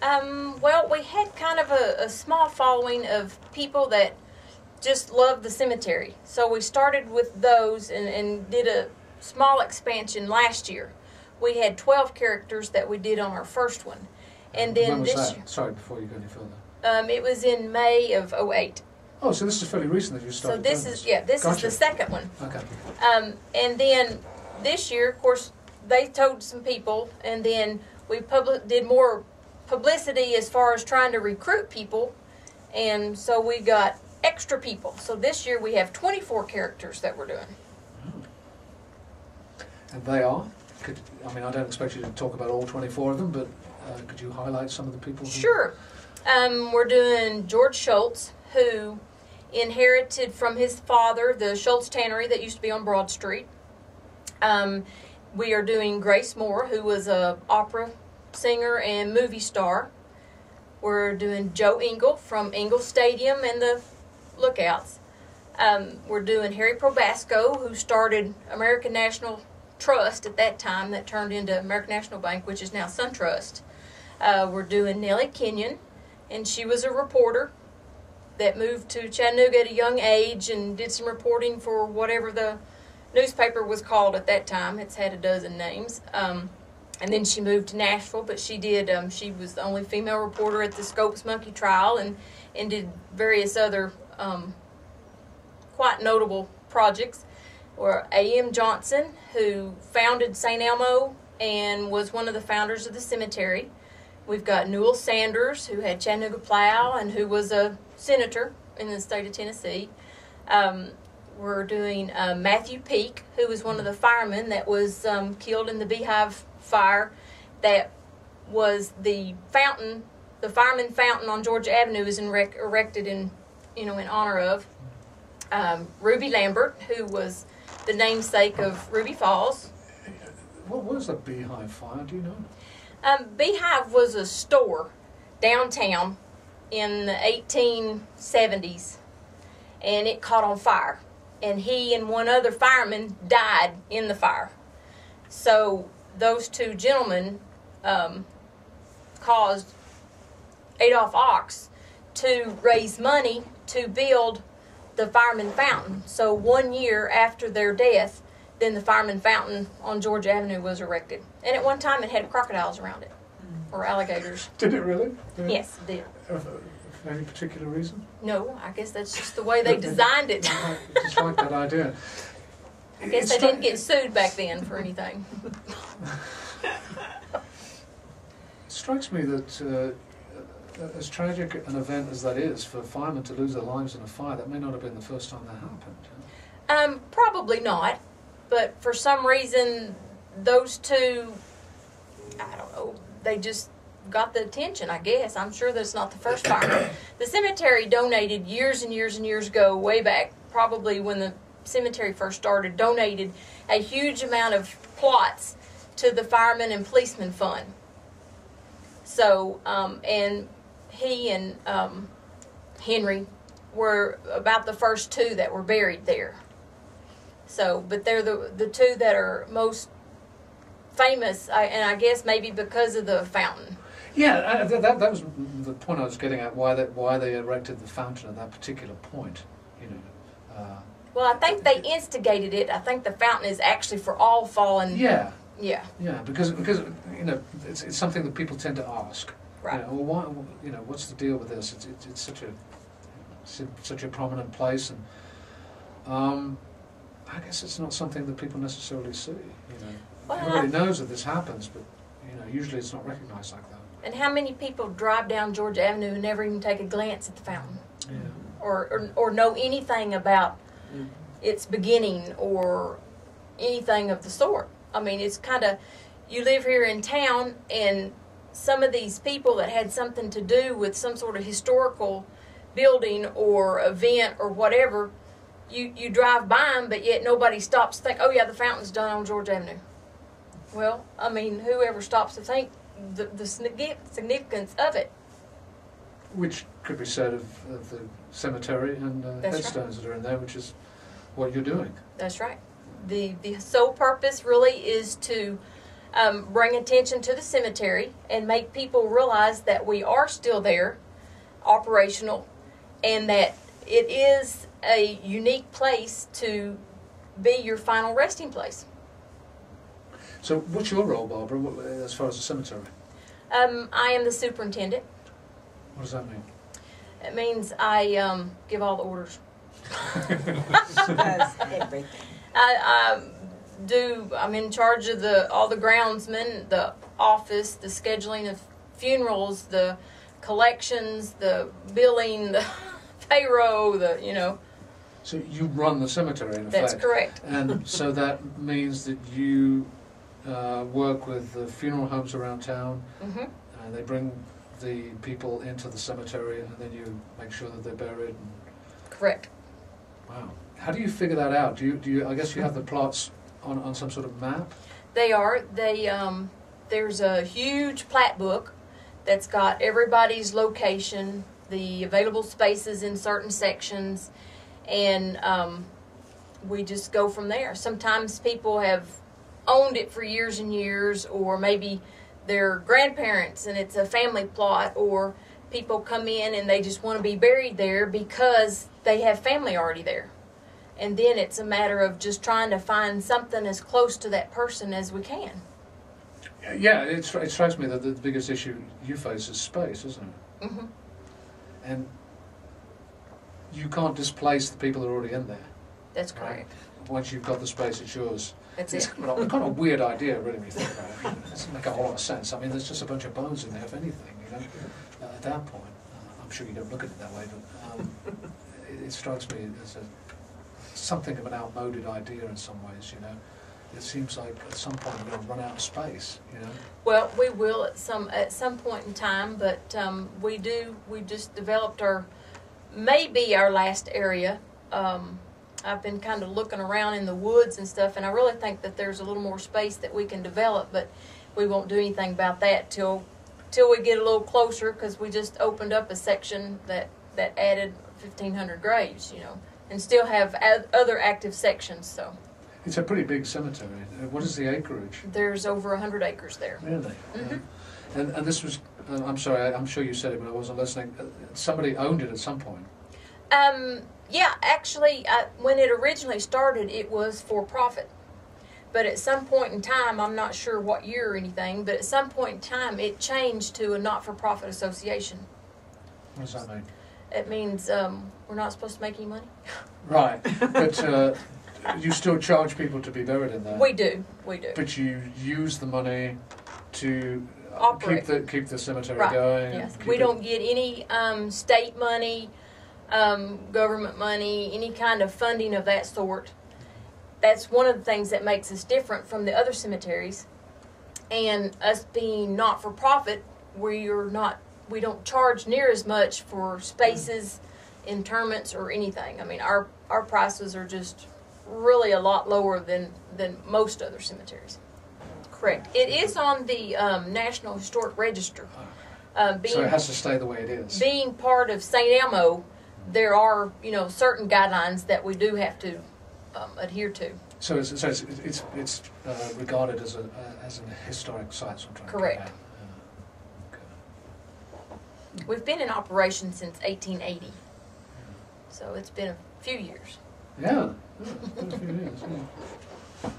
Well, we had kind of a small following of people that just loved the cemetery. So we started with those and did a small expansion last year. We had 12 characters that we did on our first one. And then when was this that? Sorry, before you go any further. it was in May of '08. Oh, so this is fairly recent that you started. So this is this is the second one. Okay. And then this year, of course, they told some people, and then we did more publicity as far as trying to recruit people, and so we got extra people. So this year we have 24 characters that we're doing. And they are? I mean, I don't expect you to talk about all 24 of them, but could you highlight some of the people? Sure. We're doing George Schultz, who inherited from his father the Schultz Tannery that used to be on Broad Street. We are doing Grace Moore, who was a opera singer and movie star. We're doing Joe Engel from Engel Stadium and the Lookouts. We're doing Harry Probasco, who started American National Trust at that time that turned into American National Bank, which is now SunTrust. We're doing Nellie Kenyon, and she was a reporter that moved to Chattanooga at a young age and did some reporting for whatever the newspaper was called at that time. It's had a dozen names. And then she moved to Nashville, but she was the only female reporter at the Scopes Monkey trial and did various other quite notable projects. Or A.M. Johnson, who founded St. Elmo and was one of the founders of the cemetery. We've got Newell Sanders, who had Chattanooga Plow and who was a senator in the state of Tennessee. We're doing Matthew Peake, who was one of the firemen that was killed in the Beehive fire. That was the fountain, the fireman fountain on Georgia Avenue is erected in honor of. Ruby Lambert, who was the namesake of Ruby Falls. What was a Beehive fire? Do you know? Beehive was a store downtown in the 1870s, and it caught on fire. And he and one other fireman died in the fire. So those two gentlemen caused Adolph Ox to raise money to build the fireman fountain. So 1 year after their death, then the fireman fountain on Georgia Avenue was erected. And at one time it had crocodiles around it, or alligators. Did it really? Yes, it did. For any particular reason? No, I guess that's just the way they designed it. I just like that idea. I guess they didn't get sued back then for anything. It strikes me that as tragic an event as that is, for firemen to lose their lives in a fire, that may not have been the first time that happened. Probably not. But for some reason, those two, I don't know, they just got the attention, I guess. I'm sure that's not the first fireman. The cemetery donated years and years and years ago, way back, probably when the cemetery first started, donated a huge amount of plots to the Firemen and Policemen Fund. So, and he and Henry were about the first two that were buried there. So, but they're the two that are most famous, and I guess maybe because of the fountain. Yeah, that was the point I was getting at. Why they erected the fountain at that particular point, Well, I think they instigated it. I think the fountain is actually for all fallen. Yeah. Yeah. Yeah, because it's something that people tend to ask. Right. Well, why, what's the deal with this? It's such a prominent place, and I guess it's not something that people necessarily see. Well, everybody knows that this happens, but usually it's not recognized like that. And how many people drive down Georgia Avenue and never even take a glance at the fountain? Yeah. Or know anything about its beginning or anything of the sort. I mean, it's kind of, you live here in town, and some of these people that had something to do with some sort of historical building or event or whatever, you drive by them, but yet nobody stops to think, oh yeah, the fountain's done on Georgia Avenue. Well, I mean, whoever stops to think the significance of it. Which could be said of the cemetery and headstones that are in there, which is what you're doing. That's right. The sole purpose really is to bring attention to the cemetery and make people realize that we are still there, operational, and that it is a unique place to be your final resting place. So what's your role, Barbara, as far as the cemetery? I am the superintendent. What does that mean? It means I give all the orders. She does everything. I'm in charge of all the groundsmen, the office, the scheduling of funerals, the collections, the billing, the payroll, So you run the cemetery, in effect. That's correct. And so that means that you work with the funeral homes around town, Mm-hmm. and they bring the people into the cemetery, and then you make sure that they're buried. Correct. Wow. How do you figure that out? Do you? I guess you have the plots on some sort of map? They are. There's a huge plat book that's got everybody's location, the available spaces in certain sections, and we just go from there. Sometimes people have owned it for years and years, or maybe their grandparents and it's a family plot, or people come in and they just want to be buried there because they have family already there. And then it's a matter of just trying to find something as close to that person as we can. Yeah, it strikes me that the biggest issue you face is space, isn't it? Mm-hmm. And you can't displace the people that are already in there. That's correct. Once you've got the space, it's yours. That's It's it. kind of a weird idea, really, when you think about it. It doesn't make a whole lot of sense. I mean, there's just a bunch of bones in there, if anything, at that point. I'm sure you don't look at it that way, but it strikes me as something of an outmoded idea in some ways, It seems like at some point we're going to run out of space, Well, we will at some point in time, but we just developed maybe our last area. I've been kind of looking around in the woods and stuff, and I really think that there's a little more space that we can develop, but we won't do anything about that till we get a little closer, because we just opened up a section that added 1,500 graves, and still have other active sections. So It's a pretty big cemetery. What is the acreage? there's over 100 acres there. Really? Mm-hmm. And this was, I'm sorry, I'm sure you said it, but I wasn't listening. Somebody owned it at some point. Yeah, actually, when it originally started, it was for profit. But at some point in time, I'm not sure what year or anything, but at some point in time, it changed to a not-for-profit association. What does that mean? It means we're not supposed to make any money. Right, but you still charge people to be buried in there. We do. But you use the money to Operate. keep the cemetery Right. going. Yes. We don't get any state money, government money, any kind of funding of that sort. That's one of the things that makes us different from the other cemeteries. And us being not-for-profit, we don't charge near as much for spaces, interments, or anything. I mean, our prices are just really a lot lower than most other cemeteries. Correct. It is on the National Historic Register. So it has to stay the way it is. Being part of St. Elmo, there are certain guidelines that we do have to adhere to. So it's regarded as an historic site. So I'm trying Correct. To get at. Okay. We've been in operation since 1880, so it's been a few years. Yeah, it's been a few years. Yeah.